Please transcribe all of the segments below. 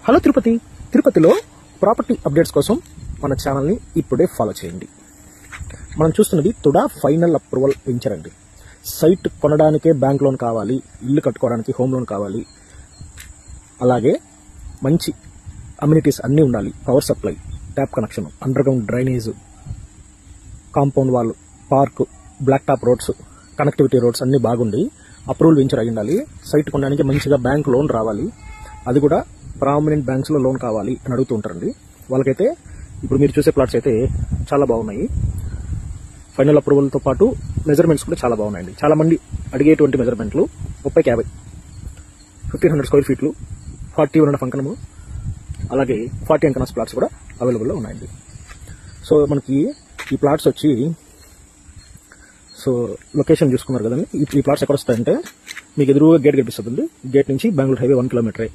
Hello తిరుపతిలో property updates కోసం మన ఛానల్ని ఇప్పుడే ఫాలో చేయండి. మనం చూస్తున్నది తుడా ఫైనల్ అప్రూవల్ వెంచర్ అండి. సైట్ కొనడానికే బ్యాంక్ లోన్ కావాలి, ఇల్లు కట్టుకోవడానికి హోమ్ లోన్ కావాలి, అలాగే మంచి అమ్యూనిటీస్ అన్నీ ఉండాలి. Power supply, tap connection, underground drainage, compound wall, park, black top roads, connectivity roads అన్నీ బాగుండి అప్రూవల్ వెంచర్ అయి ఉండాలి. సైట్ కొనడానికి మంచిగా బ్యాంక్ లోన్ రావాలి, అది కూడా ప్రామినెంట్ బ్యాంక్స్ లో లోన్ కావాలి అని అడుగుతూ ఉంటారండి. వాళ్ళకైతే ఇప్పుడు మీరు చూసే ప్లాట్స్ అయితే చాలా బాగున్నాయి. ఫైనల్ అప్రూవల్ తో పాటు మెజర్మెంట్స్ కూడా చాలా బాగున్నాయండి. చాలా మంది అడిగేటువంటి మెజర్మెంట్లు 30-50, 1500 స్క్వేర్ ఫీట్లు, 40 1.5 అంకణము, అలాగే 40 అంకణాస్ ప్లాట్స్ కూడా అవైలబుల్లో ఉన్నాయండి. సో మనకి ఈ ప్లాట్స్ వచ్చి లొకేషన్ చూసుకున్నారు కదండి. ఈ ప్లాట్స్ ఎక్కడ వస్తాయంటే మీకు ఎదురుగా గేట్ కనిపిస్తుంది. గేట్ నుంచి బెంగళూరు హైవే 1 కిలోమీటరే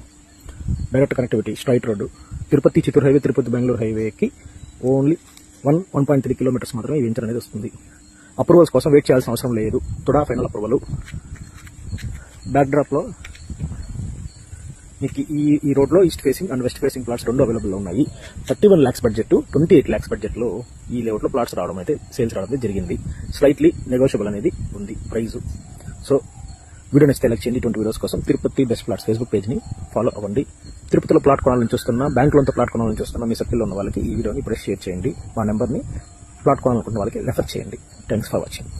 direct connectivity, straight road. Tirupati Chittoor highway, Tirupati Bengaluru హైవేకి ఓన్లీ 1.3 కిలోమీటర్స్ మాత్రమే ఈ వెంచర్ అనేది వస్తుంది. అప్రూవల్స్ కోసం వెయిట్ చేయాల్సిన అవసరం లేదు. TUDA final approval. Back drop లో మీకు ఈ రోడ్ లో east facing and west facing plots రెండు అవైలబుల్ లో ఉన్నాయి. 31 lakhs బడ్జెట్, 28 lakhs బడ్జెట్ లో ఈ లేఅవుట్ లో ప్లాట్స్ రావడం అయితే, సేల్స్ రావడం జరిగింది. స్లైట్లీ నెగోషియబుల్ అనేది ఉంది ప్రైస్. సో వీడియో నచ్చితే లైక్ చేయండి. ఇటువంటి వీడియోస్ కోసం Tirupati best plots Facebook page ని ఫాలో అవ్వండి. తిరుపతిలో ప్లాట్ కొనాలని చూస్తున్నా, బ్యాంక్ లోన్తో ప్లాట్ కొనాలని చూస్తున్నా మీ సర్కిల్లో ఉన్న వాళ్ళకి ఈ వీడియోని ఇప్పుడు షేర్ చేయండి. మా నెంబర్ని ప్లాట్ కొనాలనుకున్న వాళ్ళకి రెఫర్ చేయండి. Thanks for watching.